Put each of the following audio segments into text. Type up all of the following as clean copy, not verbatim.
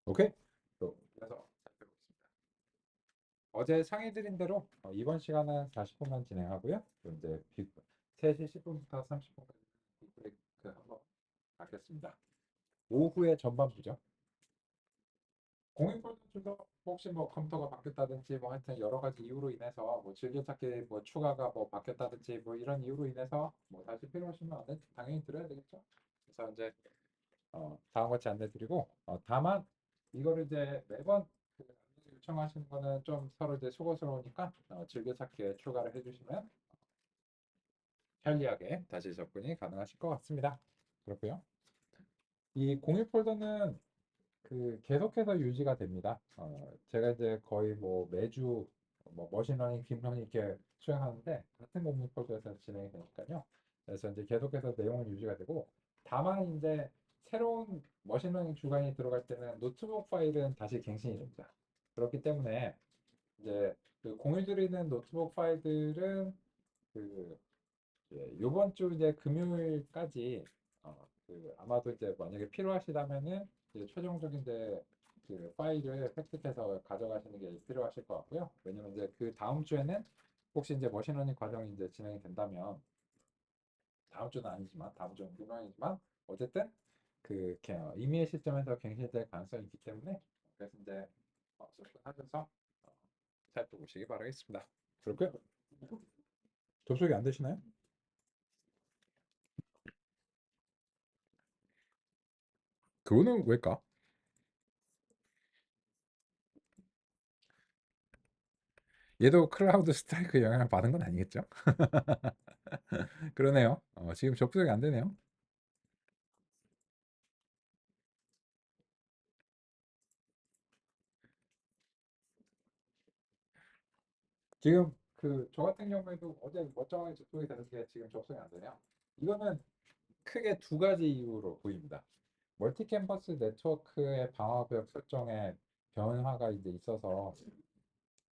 오케이. 그래서 살펴보겠습니다. 어제 상의 드린 대로 이번 시간은 40분만 진행하고요. 또 이제 3시 10분부터 30분까지 브레이크 한번 갖겠습니다. 오후에 전반부죠. 공유 폴더 중에서 혹시 뭐 컴퓨터가 바뀌었다든지 뭐 하여튼 여러 가지 이유로 인해서 뭐 즐겨찾기 뭐 추가가 뭐 바뀌었다든지 뭐 이런 이유로 인해서 뭐 다시 필요하시면 당연히 드려야 되겠죠. 그래서 이제 다음 같이 안내드리고 다만 이거를 이제 매번 그 안내 요청하시는 거는 좀 서로 이제 수고스러우니까 즐겨찾기에 추가를 해주시면 편리하게 다시 접근이 가능하실 것 같습니다. 그렇고요. 이 공유 폴더는 그 계속해서 유지가 됩니다. 제가 이제 거의 뭐 매주 뭐 머신러닝, 딥러닝 이렇게 수행하는데 같은 공유 폴더에서 진행이 되니까요. 그래서 이제 계속해서 내용은 유지가 되고 다만 이제 새로운 머신러닝 주간이 들어갈 때는 노트북 파일은 다시 갱신이 됩니다. 그렇기 때문에 이제 그 공유드리는 노트북 파일들은 그 요번 주 이제 금요일까지 그 아마도 이제 만약에 필요하시다면은 이제 최종적인 이제 그 파일을 획득해서 가져가시는 게 필요하실 것 같고요. 왜냐면 이제 그 다음 주에는 혹시 이제 머신러닝 과정이 이제 진행이 된다면 다음 주는 아니지만 다음 주는 불명이지만 어쨌든 그 임의의 시점에서 갱신될 가능성이 있기 때문에 그래서 이제 접근하셔서 살펴보시기 바라겠습니다. 그렇고요. 접속이 안 되시나요? 그거는 왜일까? 얘도 클라우드 스트라이크 영향을 받은 건 아니겠죠? 그러네요. 지금 접속이 안 되네요. 지금 그 저 같은 경우에도 어제 멀쩡하게 접속이 되는데 지금 접속이 안 되네요. 이거는 크게 두 가지 이유로 보입니다. 멀티 캠퍼스 네트워크의 방화벽 설정에 변화가 이제 있어서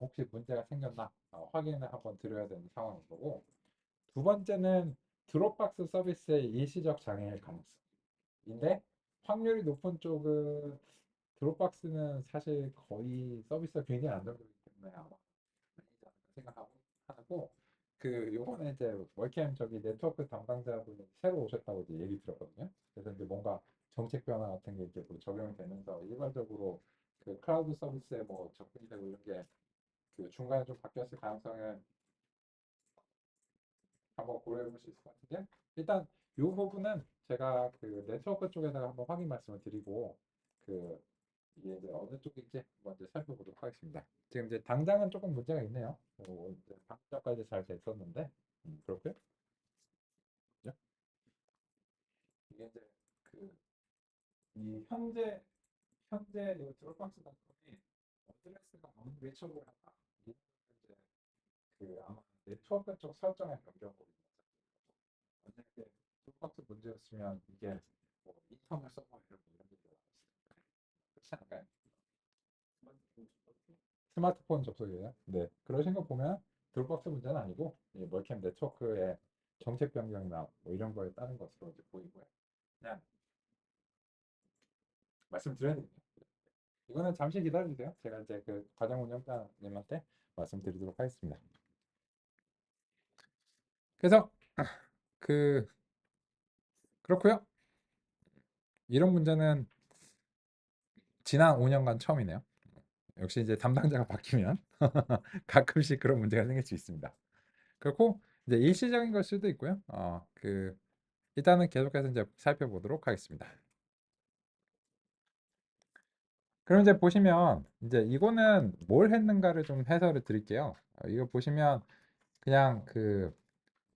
혹시 문제가 생겼나 확인을 한번 드려야 되는 상황인 거고, 두 번째는 드롭박스 서비스의 일시적 장애일 가능성인데, 확률이 높은 쪽은 드롭박스는 사실 거의 서비스가 굉장히 안정적이기 때문에 아마 아니지 않을까 생각하고, 그 요번에 이제 월캠 저기 네트워크 담당자분이 새로 오셨다고 이제 얘기 들었거든요. 그래서 이제 뭔가 정책 변화 같은 게 이렇게 뭐 적용이 되면서 일괄적으로 그 클라우드 서비스에 뭐 접근이 되고 이런 게 그 중간에 좀 바뀌었을 가능성은 한번 고려해 볼 수 있을 것 같은데, 일단 이 부분은 제가 그 네트워크 쪽에다가 한번 확인 말씀을 드리고 그 이게 이제 어느 쪽인지 먼저 살펴보도록 하겠습니다. 지금 이제 당장은 조금 문제가 있네요. 이제 방금 전까지 잘 됐었는데 그렇고요. 그죠? 이게 이제 그 이 현재 이 드롭박스 닷컴이 어드레스가 너무 리처블하다. 이게 이제 그 아마 네트워크 쪽 설정의 변경으로 만약에 똑같은 문제였으면 이게 뭐 인터넷 서버 이런 문제가 나왔을 그렇지 않을까요? 스마트폰 접속이에요. 네, 그러신 거 보면 드롭박스 문제는 아니고 이 멀캠 네트워크의 정책 변경이나 뭐 이런 거에 따른 것으로 이제 보이고요. 그냥 말씀드려야 되겠네요. 이거는 잠시 기다려주세요. 제가 이제 그 과장 운영자님한테 말씀드리도록 하겠습니다. 그래서 그 그렇고요. 이런 문제는 지난 5년간 처음이네요. 역시 이제 담당자가 바뀌면 가끔씩 그런 문제가 생길 수 있습니다. 그렇고 이제 일시적인 걸 수도 있고요. 일단은 계속해서 이제 살펴보도록 하겠습니다. 그럼 이제 보시면 이제 이거는 뭘 했는가를 좀 해설을 드릴게요. 이거 보시면 그냥 그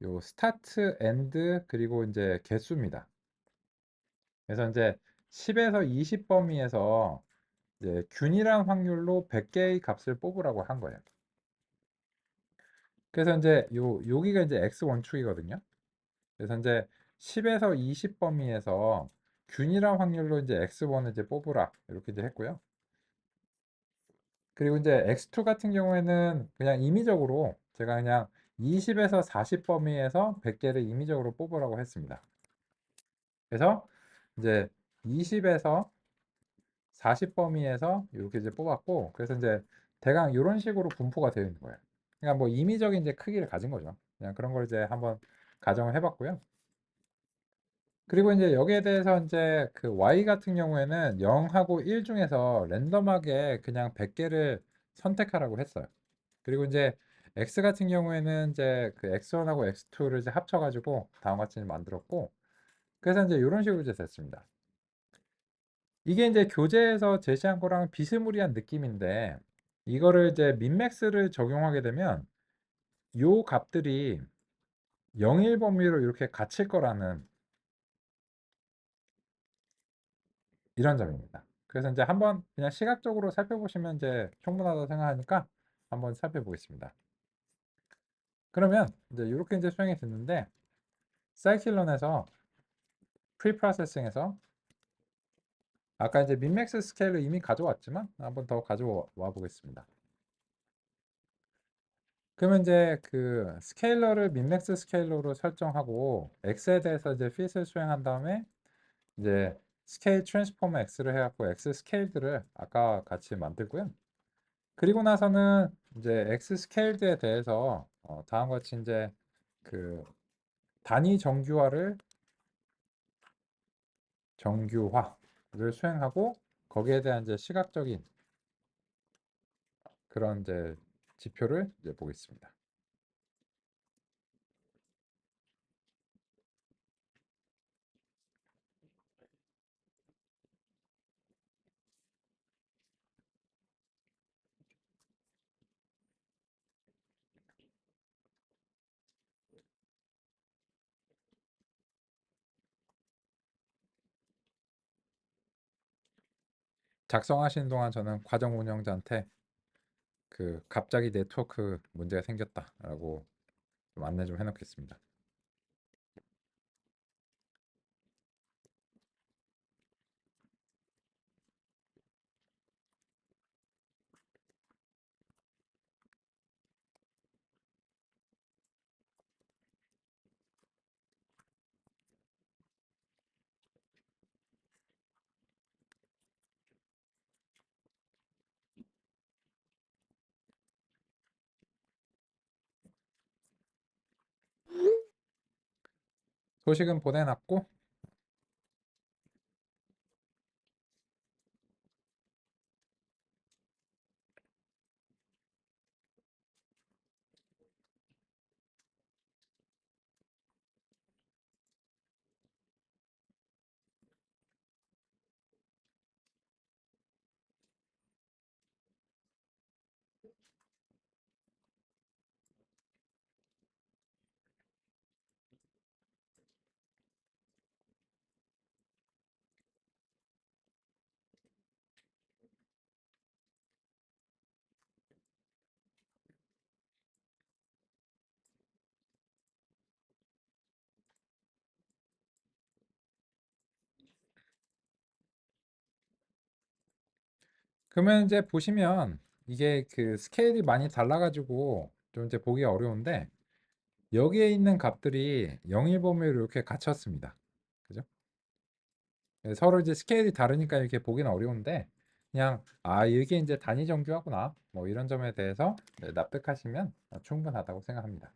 요 스타트 엔드 그리고 이제 개수입니다. 그래서 이제 10에서 20 범위에서 이제 균일한 확률로 100개의 값을 뽑으라고 한 거예요. 그래서 이제 여기가 이제 x 원축이거든요. 그래서 이제 10에서 20 범위에서 균일한 확률로 이제 x1을 이제 뽑으라 이렇게 이제 했고요. 그리고 이제 x2 같은 경우에는 그냥 임의적으로 제가 그냥 20에서 40 범위에서 100개를 임의적으로 뽑으라고 했습니다. 그래서 이제 20에서 40 범위에서 이렇게 이제 뽑았고, 그래서 이제 대강 이런 식으로 분포가 되어 있는 거예요. 그러니까 뭐 임의적인 이제 크기를 가진 거죠. 그냥 그런 걸 이제 한번 가정을 해봤고요. 그리고 이제 여기에 대해서 이제 그 y 같은 경우에는 0하고 1 중에서 랜덤하게 그냥 100개를 선택하라고 했어요. 그리고 이제 x 같은 경우에는 이제 그 x1하고 x2를 이제 합쳐가지고 다음과 같이 만들었고, 그래서 이제 이런 식으로 이제 됐습니다. 이게 이제 교재에서 제시한 거랑 비스무리한 느낌인데, 이거를 이제 민맥스를 적용하게 되면 요 값들이 0일 범위로 이렇게 갇힐 거라는 이런 점입니다. 그래서 이제 한번 그냥 시각적으로 살펴보시면 이제 충분하다고 생각하니까 한번 살펴보겠습니다. 그러면 이제 이렇게 이제 수행이 됐는데, 사이클론에서 프리프로세싱에서 아까 이제 민맥스 스케일을 이미 가져왔지만 한번 더 가져와 보겠습니다. 그러면 이제 그 스케일러를 민맥스 스케일러로 설정하고 x에 대해서 이제 fit을 수행한 다음에 이제 스케일 트랜스포머 x를 해갖고 x 스케일드를 아까 같이 만들고요. 그리고 나서는 이제 x 스케일드에 대해서 다음과 같이 이제 그 단위 정규화를 수행하고 거기에 대한 이제 시각적인 그런 이제 지표를 이제 보겠습니다. 작성하시는 동안 저는 과정 운영자한테 그 갑자기 네트워크 문제가 생겼다라고 좀 안내 좀 해놓겠습니다. 소식은 보내놨고, 그러면 이제 보시면 이게 그 스케일이 많이 달라가지고 좀 이제 보기 어려운데, 여기에 있는 값들이 영일 범위로 이렇게 갇혔습니다. 그죠? 서로 이제 스케일이 다르니까 이렇게 보기는 어려운데, 그냥 이게 이제 단위 정규하구나 뭐 이런 점에 대해서 납득하시면 충분하다고 생각합니다.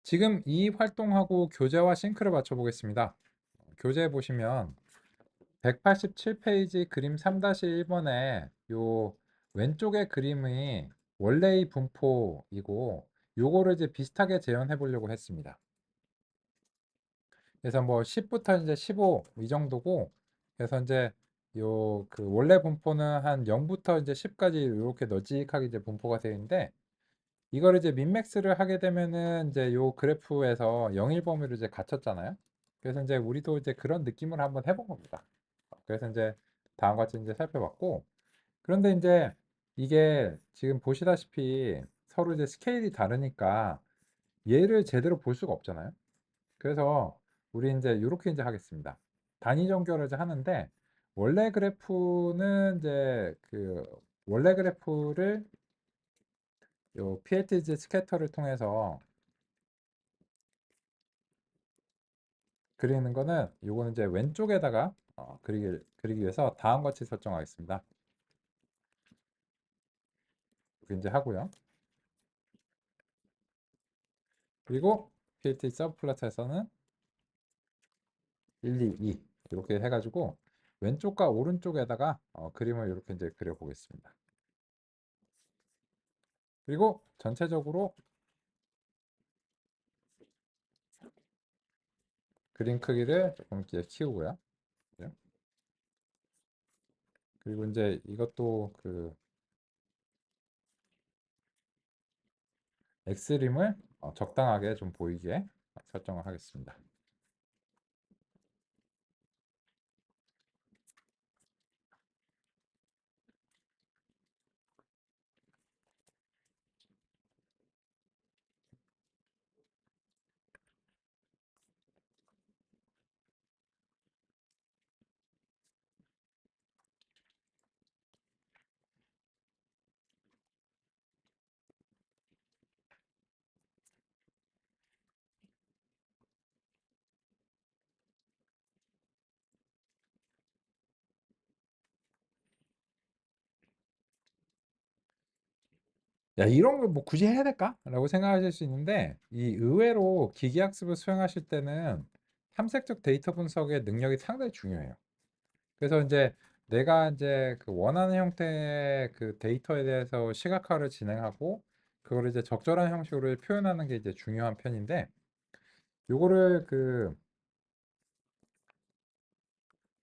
지금 이 활동하고 교재와 싱크를 맞춰 보겠습니다. 교재 보시면 187페이지 그림 3-1번에 요 왼쪽의 그림이 원래의 분포이고, 요거를 이제 비슷하게 재현해 보려고 했습니다. 그래서 뭐 10부터 이제 15 이 정도고, 그래서 이제 요 그 원래 분포는 한 0부터 이제 10까지 이렇게 널찍하게 이제 분포가 되어 있는데, 이거를 이제 민맥스를 하게 되면은 이제 요 그래프에서 영일 범위로 이제 갇혔잖아요. 그래서 이제 우리도 이제 그런 느낌을 한번 해본 겁니다. 그래서 이제 다음과 같이 이제 살펴봤고, 그런데 이제 이게 지금 보시다시피 서로 이제 스케일이 다르니까 얘를 제대로 볼 수가 없잖아요. 그래서 우리 인제 요렇게 인제 하겠습니다. 단위 전교를 이제 하는데 원래 그래프는 인제 원래 그래프를 요 PLTG 스캐터를 통해서 그리는 거는 요거는 이제 왼쪽에다가 그리기 위해서 다음과 같이 설정하겠습니다. 이렇게 인제 하고요. 그리고 PLT 서브플롯에서는 1, 2, 2 이렇게 해 가지고 왼쪽과 오른쪽에다가 그림을 요렇게 인제 그려 보겠습니다. 그리고 전체적으로 그림 크기를 조금 이렇게 키우고요. 네. 그리고 이제 이것도 엑스림을 적당하게 좀 보이게 설정을 하겠습니다. 야, 이런 걸 뭐 굳이 해야 될까? 라고 생각하실 수 있는데 이 의외로 기계학습을 수행하실 때는 탐색적 데이터 분석의 능력이 상당히 중요해요. 그래서 이제 내가 이제 원하는 형태의 데이터에 대해서 시각화를 진행하고 그거를 이제 적절한 형식으로 표현하는 게 이제 중요한 편인데 요거를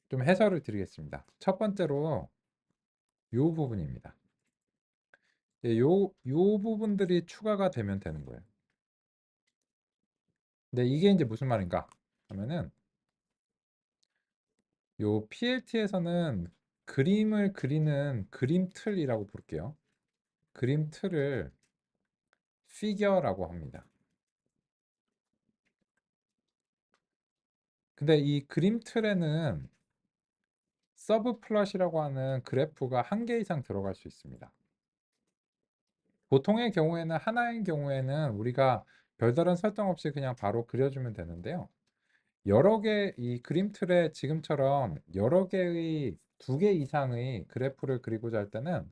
좀 해설을 드리겠습니다. 첫 번째로 요 부분입니다. 예, 요 부분들이 추가가 되면 되는 거예요. 근데 이게 이제 무슨 말인가 하면은 요 PLT에서는 그림을 그리는 그림 틀이라고 볼게요. 그림 틀을 피겨라고 합니다. 근데 이 그림 틀에는 서브 플롯이라고 하는 그래프가 한 개 이상 들어갈 수 있습니다. 보통의 경우에는 하나인 경우에는 우리가 별다른 설정 없이 그냥 바로 그려주면 되는데요. 여러 개 이 그림 틀에 지금처럼 여러 개의 두 개 이상의 그래프를 그리고자 할 때는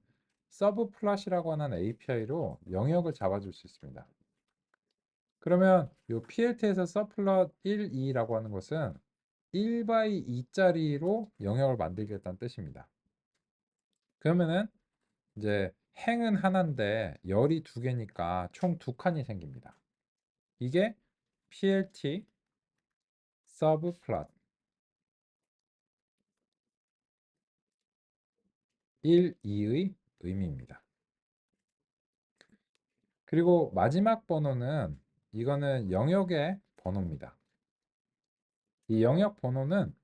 서브 플롯이라고 하는 API로 영역을 잡아줄 수 있습니다. 그러면 요 PLT에서 서플롯 1, 2라고 하는 것은 1 by 2짜리로 영역을 만들겠다는 뜻입니다. 그러면은 이제 행은 하나인데 열이 두 개니까 총 두 칸이 생깁니다. 이게 PLT 서브 플롯 1, 2의 의미입니다. 그리고 마지막 번호는 이거는 영역의 번호입니다. 이 영역 번호는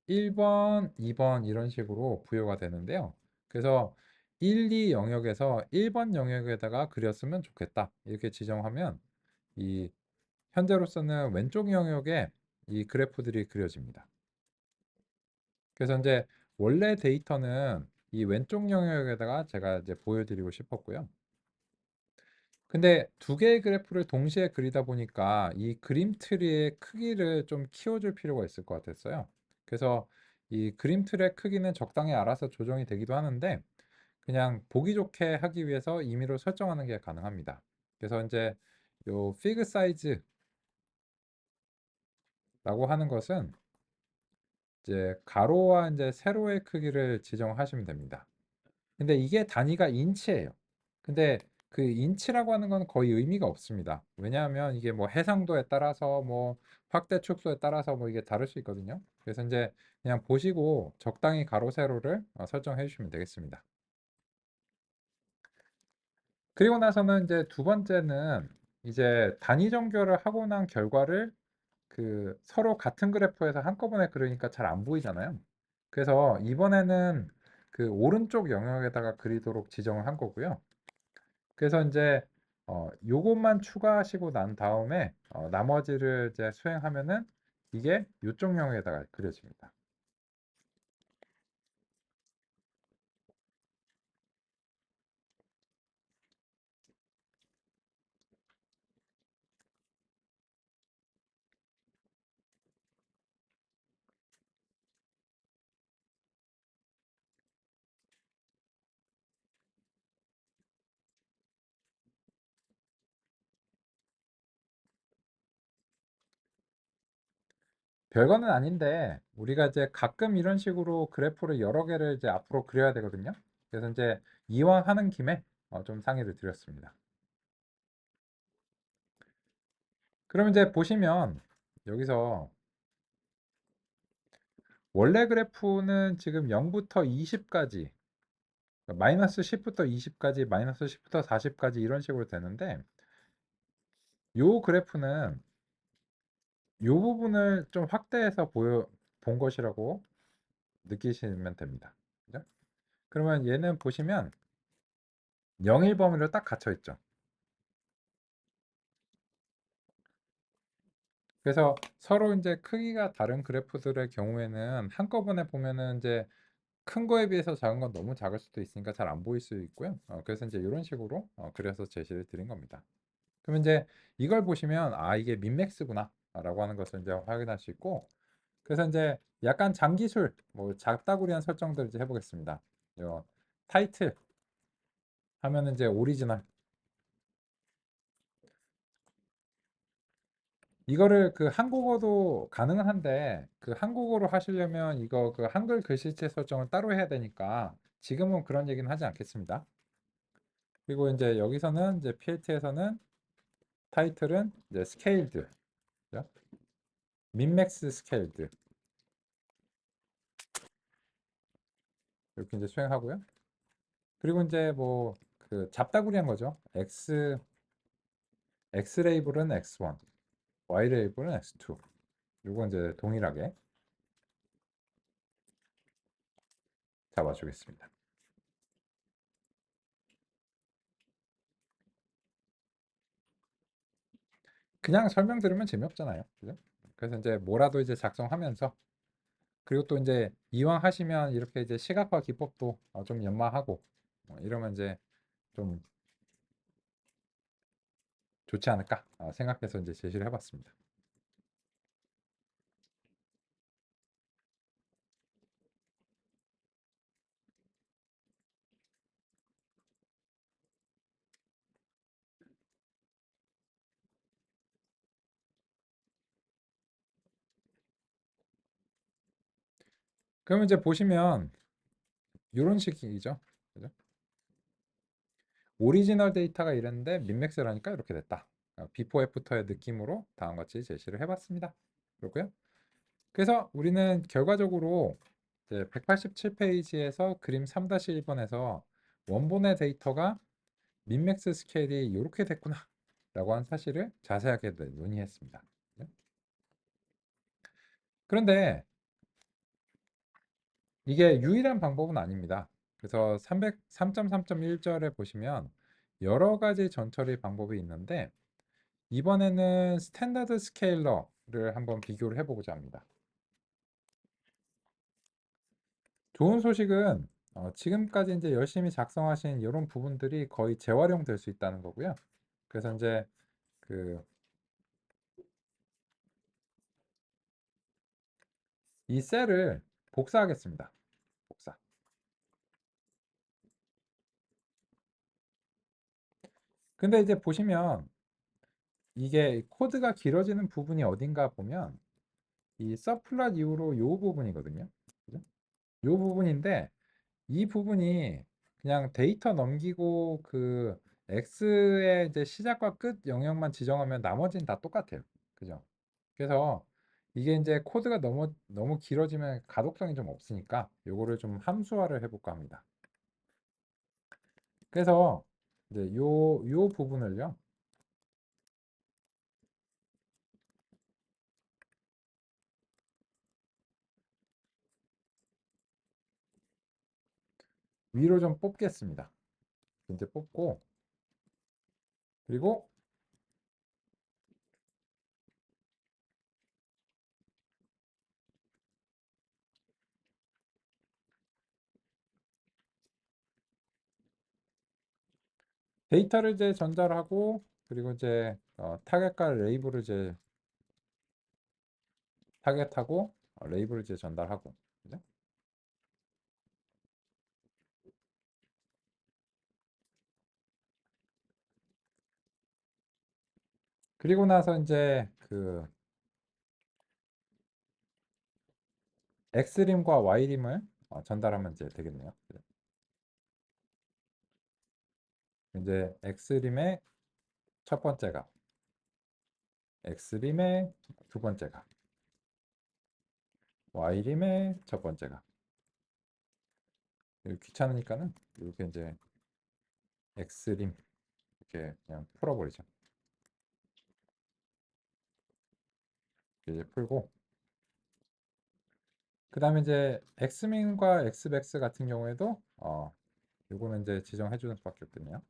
1번, 2번 이런 식으로 부여가 되는데요. 그래서 1, 2 영역에서 1번 영역에다가 그렸으면 좋겠다. 이렇게 지정하면 이 현재로서는 왼쪽 영역에 이 그래프들이 그려집니다. 그래서 이제 원래 데이터는 이 왼쪽 영역에다가 제가 이제 보여드리고 싶었고요. 근데 두 개의 그래프를 동시에 그리다 보니까 이 그림 트리의 크기를 좀 키워줄 필요가 있을 것 같았어요. 그래서 이 그림 틀의 크기는 적당히 알아서 조정이 되기도 하는데 그냥 보기 좋게 하기 위해서 임의로 설정하는 게 가능합니다. 그래서 이제 요 fig size라고 하는 것은 이제 가로와 이제 세로의 크기를 지정하시면 됩니다. 근데 이게 단위가 인치예요. 근데 그 인치라고 하는 건 거의 의미가 없습니다. 왜냐하면 이게 뭐 해상도에 따라서 뭐 확대 축소에 따라서 뭐 이게 다를 수 있거든요. 그래서 이제 그냥 보시고 적당히 가로 세로를 설정해 주시면 되겠습니다. 그리고 나서는 이제 두 번째는 이제 단위 정교를 하고 난 결과를 서로 같은 그래프에서 한꺼번에 그리니까 잘 안 보이잖아요. 그래서 이번에는 오른쪽 영역에다가 그리도록 지정을 한 거고요. 그래서 이제 요것만 추가하시고 난 다음에 나머지를 이제 수행하면은 이게 요쪽 영역에다가 그려집니다. 별거는 아닌데 우리가 이제 가끔 이런 식으로 그래프를 여러 개를 이제 앞으로 그려야 되거든요. 그래서 이제 이왕 하는 김에 좀 상의를 드렸습니다. 그럼 이제 보시면 여기서 원래 그래프는 지금 0부터 20까지 마이너스 10부터 20까지 마이너스 10부터 40까지 이런 식으로 되는데 요 그래프는 요 부분을 좀 확대해서 본 것이라고 느끼시면 됩니다. 그죠? 그러면 얘는 보시면 0일 범위로 딱 갇혀 있죠. 그래서 서로 이제 크기가 다른 그래프들의 경우에는 한꺼번에 보면은 이제 큰 거에 비해서 작은 건 너무 작을 수도 있으니까 잘 안 보일 수 있고요. 그래서 이제 이런 식으로 그려서 제시를 드린 겁니다. 그러면 이제 이걸 보시면 아 이게 민맥스구나 라고 하는 것을 이제 확인할 수 있고 그래서 이제 약간 장기술 뭐 작다구리한 설정들 이제 해보겠습니다. 요 타이틀 하면은 이제 오리지널 이거를 그 한국어도 가능은 한데 그 한국어로 하시려면 이거 그 한글 글씨체 설정을 따로 해야 되니까 지금은 그런 얘기는 하지 않겠습니다. 그리고 이제 여기서는 이제 PLT에서는 타이틀은 이제 스케일드 민맥스 스케일드 이렇게 이제 수행하고요. 그리고 이제 뭐 그 잡다구리한 거죠. X 레이블은 X1, Y 레이블은 X2. 요거 이제 동일하게 잡아주겠습니다. 그냥 설명 들으면 재미없잖아요. 그죠? 그래서 이제 뭐라도 이제 작성하면서 그리고 또 이제 이왕 하시면 이렇게 이제 시각화 기법도 좀 연마하고 이러면 이제 좀 좋지 않을까 생각해서 이제 제시를 해봤습니다. 그러면 이제 보시면 이런 식이죠. 그죠? 오리지널 데이터가 이랬는데 민맥스라니까 이렇게 됐다. 비포 애프터의 느낌으로 다음과 같이 제시를 해봤습니다. 그렇고요. 그래서 우리는 결과적으로 이제 187페이지에서 그림 3-1번에서 원본의 데이터가 민맥스 스케일이 이렇게 됐구나 라고 한 사실을 자세하게 논의했습니다. 그런데 이게 유일한 방법은 아닙니다. 그래서 3.3.1절에 보시면 여러 가지 전처리 방법이 있는데 이번에는 스탠다드 스케일러를 한번 비교를 해보고자 합니다. 좋은 소식은 지금까지 이제 열심히 작성하신 이런 부분들이 거의 재활용될 수 있다는 거고요. 그래서 이제 그 이 셀을 복사하겠습니다. 복사. 근데 이제 보시면 이게 코드가 길어지는 부분이 어딘가 보면 이 서플랫 이후로 요 부분이거든요. 그죠? 요 부분인데 이 부분이 그냥 데이터 넘기고 그 x의 이제 시작과 끝 영역만 지정하면 나머지는 다 똑같아요. 그죠? 그래서 이게 이제 코드가 너무 길어지면 가독성이 좀 없으니까 요거를 좀 함수화를 해볼까 합니다. 그래서 이제 요 부분을요. 위로 좀 뽑겠습니다. 이제 뽑고 그리고 데이터를 이제 전달을 하고, 그리고 이제 타겟과 레이블을 이제 타겟하고 레이블을 이제 전달하고, 그죠? 그리고 나서 이제 그 X림과 Y림을 전달하면 이제 되겠네요. 이제 X림의 첫 번째 값, X림의 두 번째 값, Y림의 첫 번째 값. 귀찮으니까는 이렇게 이제 X림 이렇게 그냥 풀어버리죠. 이제 풀고, 그 다음에 이제 X민과 Xmax 같은 경우에도 요거는 이제 지정해 주는 수밖에 없겠네요.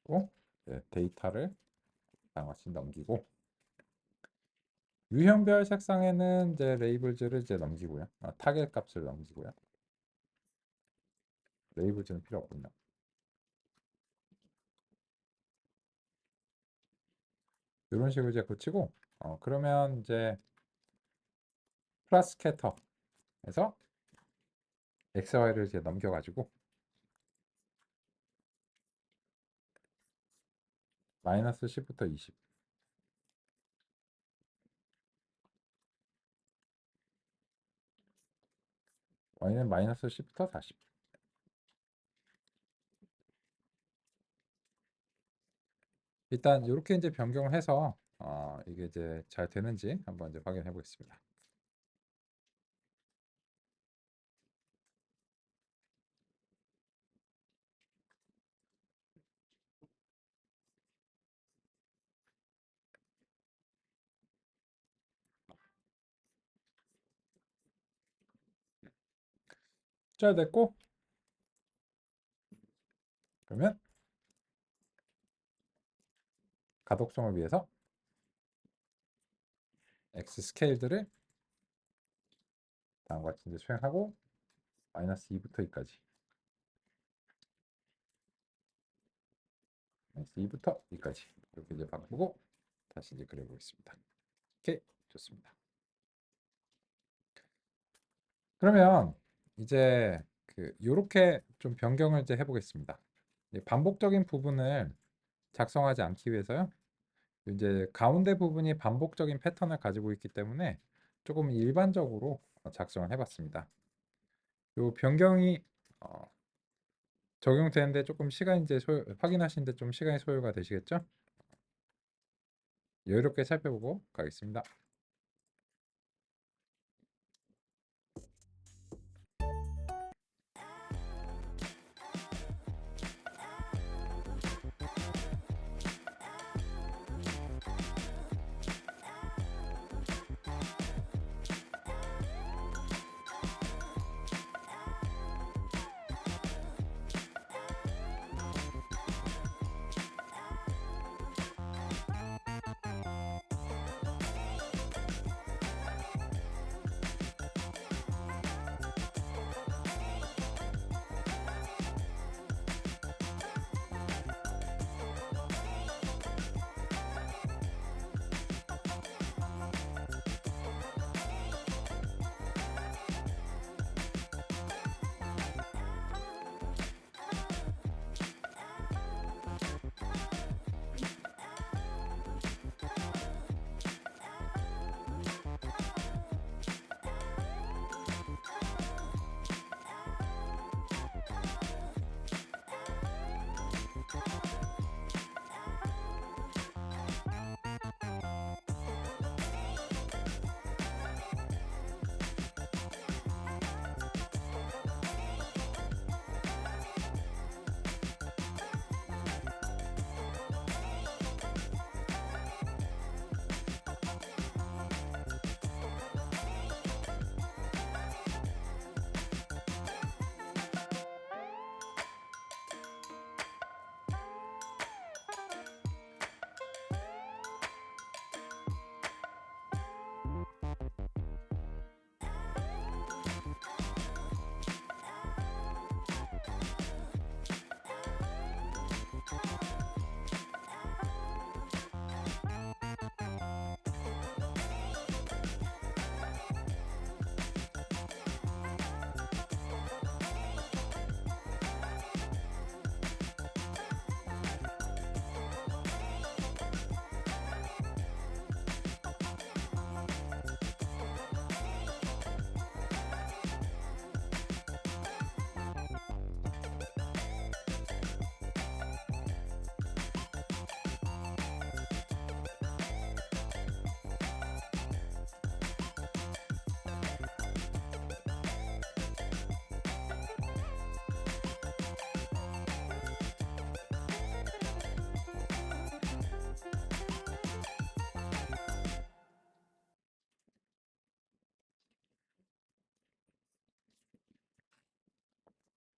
또 데이터를 다같이 넘기고, 유형별 색상에는 이제 레이블즈를 이제 넘기고요. 타겟 값을 넘기고요. 레이블즈는 필요 없군요. 이런 식으로 이제 고치고, 그러면 이제 플러스 스캐터에서 XY를 이제 넘겨가지고 마이너스 10부터 20, Y는 마이너스 10부터 40. 일단 이렇게 이제 변경을 해서 이게 이제 잘 되는지 한번 이제 확인해 보겠습니다. 잘 됐고, 그러면 가독성을 위해서 X 스케일들을 다음과 같이 이제 수행하고 마이너스 2부터 2까지, 마이너스 2부터 2까지 이렇게 이제 바꾸고 다시 이제 그려보겠습니다. 오케이, 좋습니다. 그러면 이제 요렇게 좀 변경을 이제 해보겠습니다. 반복적인 부분을 작성하지 않기 위해서요. 이제 가운데 부분이 반복적인 패턴을 가지고 있기 때문에 조금 일반적으로 작성을 해봤습니다. 요 변경이 적용되는데 조금 시간이 이제 확인하시는데 좀 시간이 소요가 되시겠죠? 여유롭게 살펴보고 가겠습니다.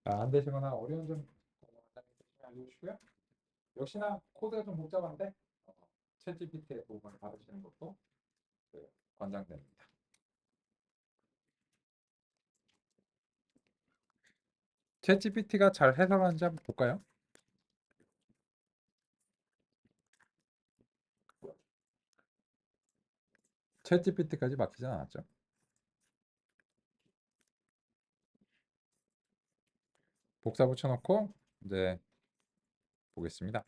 안 되시거나 어려운 점 알려주시고요. 역시나 코드가 좀 복잡한데 챗GPT의 도움을 받으시는 것도 권장됩니다. 챗GPT가 잘 해석하는지 한번 볼까요? 챗GPT까지 막히진 않았죠. 복사 붙여놓고 이제 보겠습니다.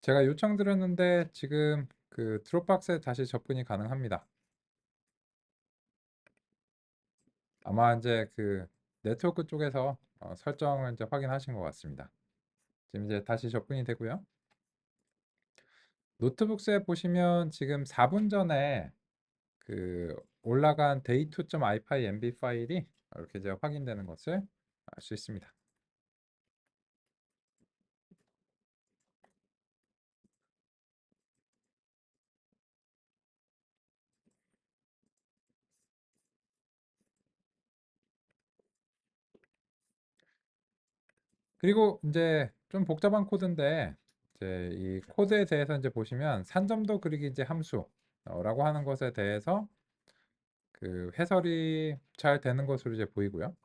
제가 요청드렸는데 지금 그 드롭박스에 다시 접근이 가능합니다. 아마 이제 그 네트워크 쪽에서 설정을 이제 확인하신 것 같습니다. 지금 이제 다시 접근이 되고요. 노트북스에 보시면 지금 4분 전에 그 올라간 day2.ipy MB 파일이 이렇게 이제 확인되는 것을 알 수 있습니다. 그리고 이제 좀 복잡한 코드인데 이제 이 코드에 대해서 이제 보시면 산점도 그리기 이제 함수라고 하는 것에 대해서 그 해설이 잘 되는 것으로 이제 보이고요.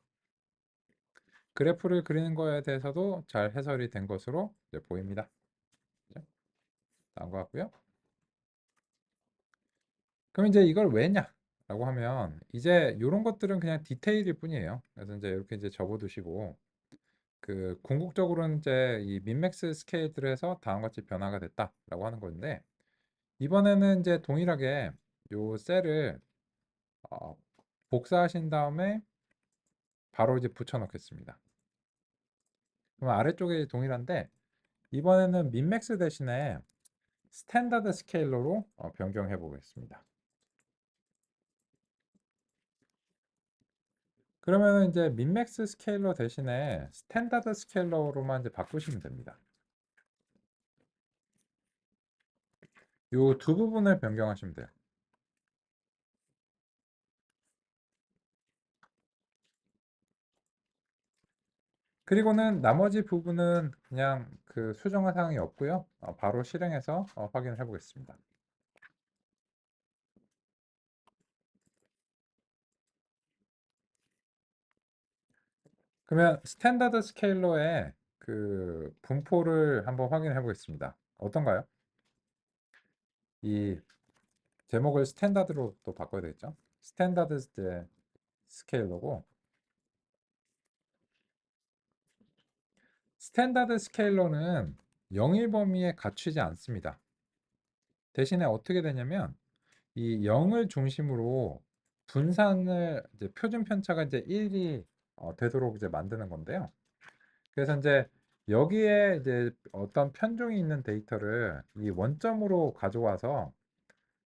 그래프를 그리는 거에 대해서도 잘 해설이 된 것으로 이제 보입니다. 나온 것 같고요. 그럼 이제 이걸 왜냐라고 하면 이제 이런 것들은 그냥 디테일일 뿐이에요. 그래서 이제 이렇게 이제 접어두시고 그 궁극적으로는 이제 이 민맥스 스케일을 해서 다음과 같이 변화가 됐다라고 하는 건데 이번에는 이제 동일하게 요 셀을 어, 복사하신 다음에 바로 이제 붙여 넣겠습니다. 그럼 아래쪽에 동일한데 이번에는 민맥스 대신에 스탠다드 스케일러로 변경해 보겠습니다. 그러면 이제 민맥스 스케일러 대신에 스탠다드 스케일러로만 이제 바꾸시면 됩니다. 요 두 부분을 변경하시면 돼요. 그리고는 나머지 부분은 그냥 그 수정할 사항이 없고요. 바로 실행해서 확인을 해 보겠습니다. 그러면 스탠다드 스케일러의 그 분포를 한번 확인해 보겠습니다. 어떤가요? 이 제목을 스탠다드로 또 바꿔야 되겠죠? 스탠다드 이제 스케일러고 스탠다드 스케일러는 영일 범위에 갖추지 않습니다. 대신에 어떻게 되냐면 이 0을 중심으로 분산을 이제 표준 편차가 이제 1이 되도록 이제 만드는 건데요. 그래서 이제 여기에 이제 어떤 편중이 있는 데이터를 이 원점으로 가져와서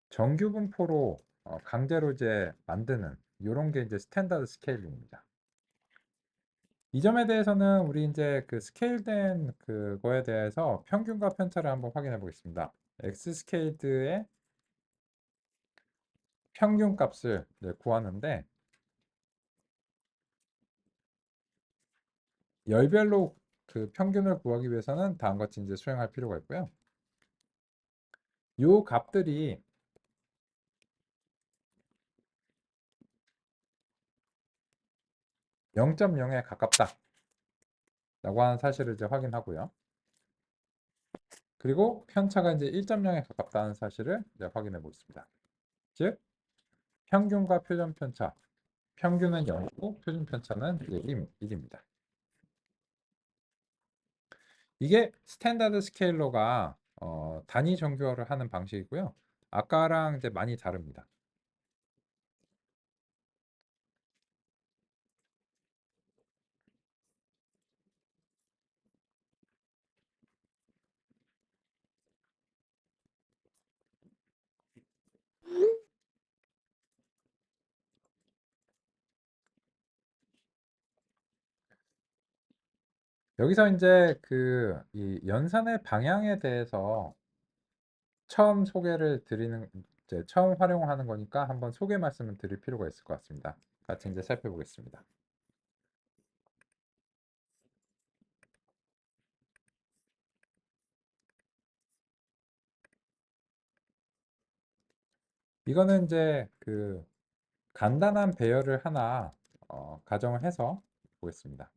정규 분포로 강제로 이제 만드는 이런 게 이제 스탠다드 스케일링입니다. 이 점에 대해서는 우리 이제 그 스케일된 그거에 대해서 평균과 편차를 한번 확인해 보겠습니다. X 스케일드의 평균 값을 구하는데 열별로 그 평균을 구하기 위해서는 다음과 같이 이제 수행할 필요가 있고요. 요 값들이 0.0에 가깝다라고 하는 사실을 이제 확인하고요. 그리고 편차가 이제 1.0에 가깝다는 사실을 이제 확인해 보겠습니다. 즉 평균과 표준 편차, 평균은 0이고 표준 편차는 이제 1입니다. 이게 스탠다드 스케일러가 단위 정교화를 하는 방식이고요. 아까랑 이제 많이 다릅니다. 여기서 이제 그 이 연산의 방향에 대해서 처음 소개를 드리는 이제 처음 활용하는 거니까 한번 소개 말씀을 드릴 필요가 있을 것 같습니다. 같이 이제 살펴보겠습니다. 이거는 이제 그 간단한 배열을 하나 가정을 해서 보겠습니다.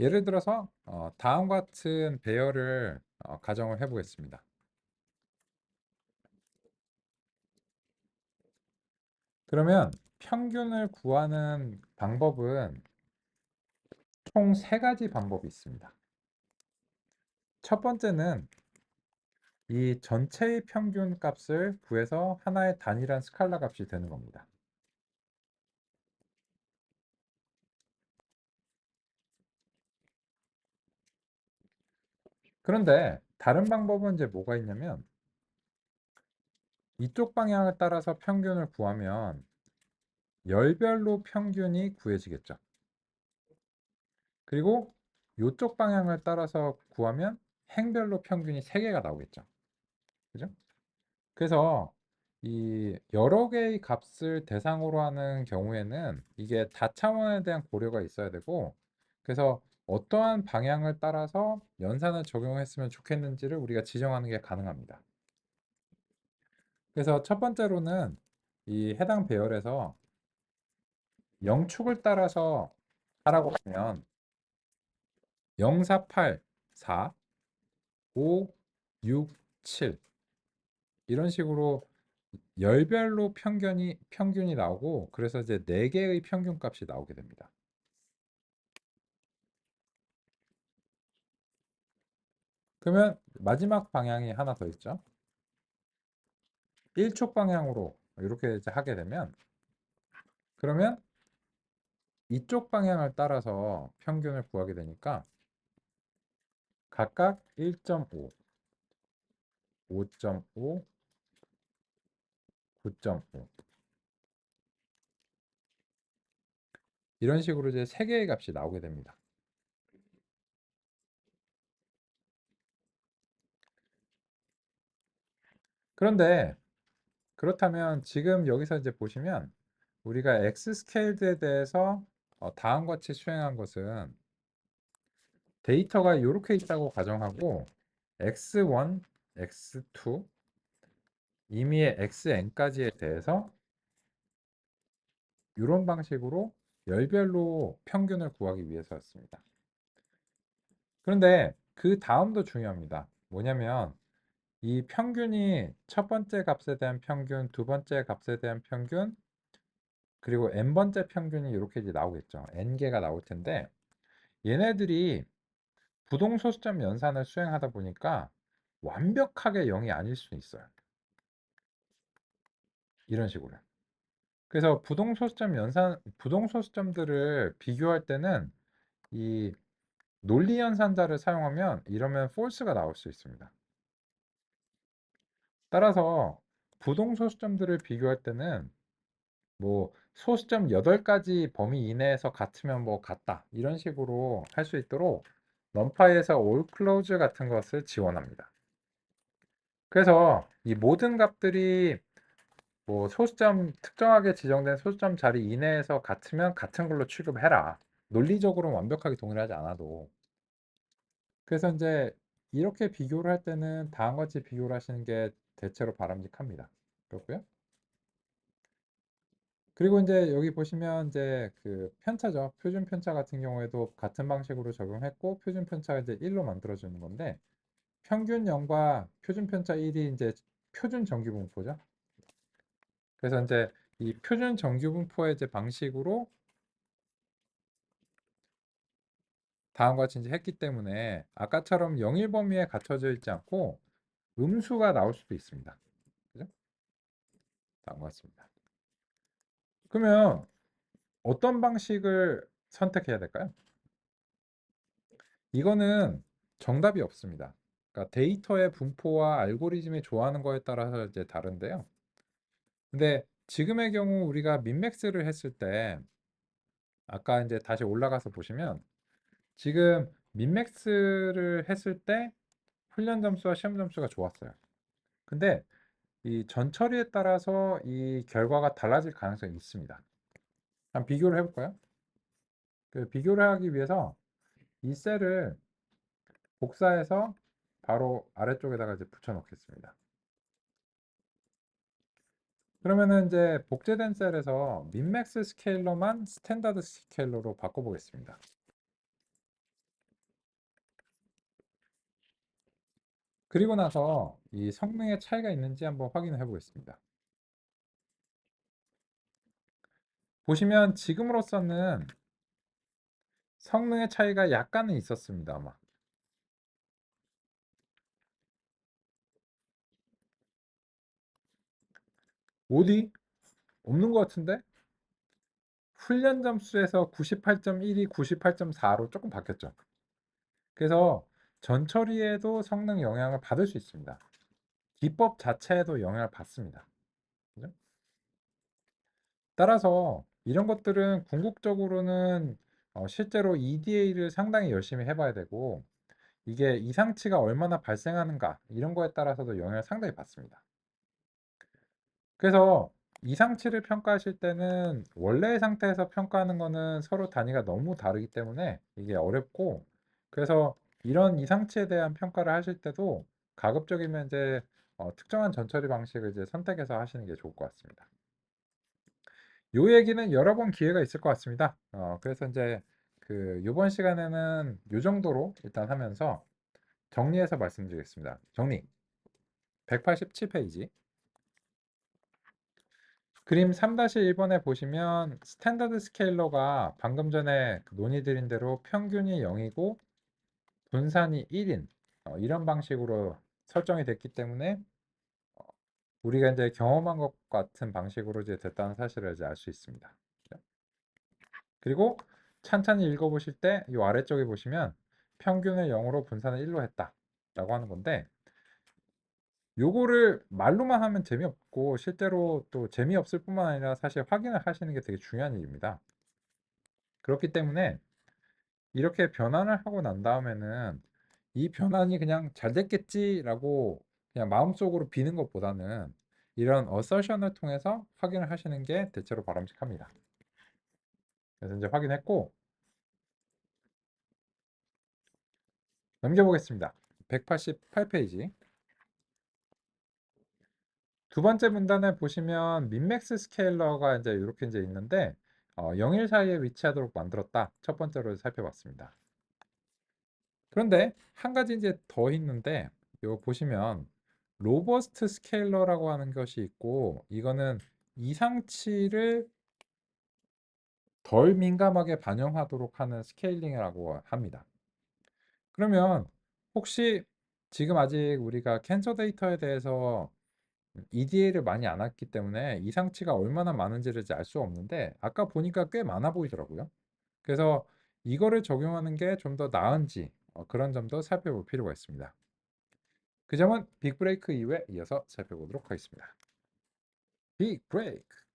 예를 들어서 다음과 같은 배열을 가정을 해보겠습니다. 그러면 평균을 구하는 방법은 총 세 가지 방법이 있습니다. 첫 번째는 이 전체의 평균 값을 구해서 하나의 단일한 스칼라 값이 되는 겁니다. 그런데 다른 방법은 이제 뭐가 있냐면 이쪽 방향을 따라서 평균을 구하면 열별로 평균이 구해지겠죠. 그리고 이쪽 방향을 따라서 구하면 행별로 평균이 3개가 나오겠죠. 그죠? 그래서 이 여러 개의 값을 대상으로 하는 경우에는 이게 다차원에 대한 고려가 있어야 되고, 그래서 어떠한 방향을 따라서 연산을 적용했으면 좋겠는지를 우리가 지정하는 게 가능합니다. 그래서 첫 번째로는 이 해당 배열에서 영축을 따라서 하라고 하면 0, 4, 8, 4, 5, 6, 7 이런 식으로 열별로 평균이 나오고, 그래서 이제 4개의 평균 값이 나오게 됩니다. 그러면 마지막 방향이 하나 더 있죠. 1촉 방향으로 이렇게 이제 하게 되면, 그러면 이쪽 방향을 따라서 평균을 구하게 되니까 각각 1.5, 5.5, 9.5 이런 식으로 이제 3개의 값이 나오게 됩니다. 그런데 그렇다면 지금 여기서 이제 보시면 우리가 X 스케일드에 대해서 다음과 같이 수행한 것은 데이터가 이렇게 있다고 가정하고 x1, x2, 임의의 xn까지에 대해서 이런 방식으로 열별로 평균을 구하기 위해서였습니다. 그런데 그 다음도 중요합니다. 뭐냐면 이 평균이 첫 번째 값에 대한 평균, 두 번째 값에 대한 평균, 그리고 n번째 평균이 이렇게 이제 나오겠죠. n개가 나올 텐데 얘네들이 부동소수점 연산을 수행하다 보니까 완벽하게 0이 아닐 수 있어요. 이런 식으로. 그래서 부동소수점들을 비교할 때는 이 논리 연산자를 사용하면 이러면 false가 나올 수 있습니다. 따라서 부동소수점들을 비교할 때는 뭐 소수점 8가지 범위 이내에서 같으면 뭐 같다 이런 식으로 할 수 있도록 numPy에서 all close 같은 것을 지원합니다. 그래서 이 모든 값들이 뭐 소수점 특정하게 지정된 소수점 자리 이내에서 같으면 같은 걸로 취급해라. 논리적으로 완벽하게 동일하지 않아도. 그래서 이제 이렇게 비교를 할 때는 다음과 같이 비교를 하시는 게 대체로 바람직합니다. 그렇고요. 그리고 이제 여기 보시면 이제 그 편차죠. 표준 편차 같은 경우에도 같은 방식으로 적용했고 표준 편차가 이제 1로 만들어주는 건데 평균 0과 표준 편차 1이 이제 표준 정규 분포죠. 그래서 이제 이 표준 정규 분포의 이제 방식으로 다음과 같이 이제 했기 때문에 아까처럼 영일 범위에 갇혀져 있지 않고 음수가 나올 수도 있습니다. 그죠? 다음과 같습니다. 그러면 어떤 방식을 선택해야 될까요? 이거는 정답이 없습니다. 그러니까 데이터의 분포와 알고리즘이 좋아하는 거에 따라서 이제 다른데요. 근데 지금의 경우 우리가 민맥스를 했을 때 아까 이제 다시 올라가서 보시면 지금 민맥스를 했을 때 훈련 점수와 시험 점수가 좋았어요. 근데 이 전처리에 따라서 이 결과가 달라질 가능성이 있습니다. 한번 비교를 해볼까요? 그 비교를 하기 위해서 이 셀을 복사해서 바로 아래쪽에다가 이제 붙여 놓겠습니다. 그러면은 이제 복제된 셀에서 민맥스 스케일러만 스탠다드 스케일러로 바꿔보겠습니다. 그리고 나서 이 성능의 차이가 있는지 한번 확인해 보겠습니다. 보시면 지금으로서는 성능의 차이가 약간은 있었습니다, 아마. 어디? 없는 것 같은데? 훈련 점수에서 98.1이 98.4로 조금 바뀌었죠. 그래서 전처리에도 성능 영향을 받을 수 있습니다. 기법 자체에도 영향을 받습니다. 그죠? 따라서 이런 것들은 궁극적으로는 실제로 EDA를 상당히 열심히 해봐야 되고 이게 이상치가 얼마나 발생하는가 이런 거에 따라서도 영향을 상당히 받습니다. 그래서 이상치를 평가하실 때는 원래의 상태에서 평가하는 거는 서로 단위가 너무 다르기 때문에 이게 어렵고 그래서 이런 이상치에 대한 평가를 하실 때도 가급적이면 이제 특정한 전처리 방식을 이제 선택해서 하시는 게 좋을 것 같습니다. 요 얘기는 여러 번 기회가 있을 것 같습니다. 그래서 이제 그 요번 시간에는 요 정도로 일단 하면서 정리해서 말씀드리겠습니다. 정리. 187페이지. 그림 3-1번에 보시면 스탠다드 스케일러가 방금 전에 그 논의드린 대로 평균이 0이고 분산이 1인 이런 방식으로 설정이 됐기 때문에 우리가 이제 경험한 것 같은 방식으로 이제 됐다는 사실을 이제 알 수 있습니다. 그리고 찬찬히 읽어보실 때 이 아래쪽에 보시면 평균을 0으로 분산을 1로 했다라고 하는 건데 요거를 말로만 하면 재미없고 실제로 또 재미없을 뿐만 아니라 사실 확인을 하시는 게 되게 중요한 일입니다. 그렇기 때문에 이렇게 변환을 하고 난 다음에는 이 변환이 그냥 잘 됐겠지라고 그냥 마음속으로 비는 것보다는 이런 어서션을 통해서 확인을 하시는 게 대체로 바람직합니다. 그래서 이제 확인했고 넘겨보겠습니다. 188페이지. 두 번째 문단에 보시면 민맥스 스케일러가 이제 이렇게 이제 있는데 0일 사이에 위치하도록 만들었다. 첫 번째로 살펴봤습니다. 그런데 한 가지 이제 더 있는데 이거 보시면 로버스트 스케일러라고 하는 것이 있고 이거는 이상치를 덜 민감하게 반영하도록 하는 스케일링이라고 합니다. 그러면 혹시 지금 아직 우리가 캔서 데이터에 대해서 EDA를 많이 안 했기 때문에 이상치가 얼마나 많은지를 알 수 없는데 아까 보니까 꽤 많아 보이더라고요. 그래서 이거를 적용하는 게 좀 더 나은지 그런 점도 살펴볼 필요가 있습니다. 그 점은 빅 브레이크 이후에 이어서 살펴보도록 하겠습니다. 빅 브레이크.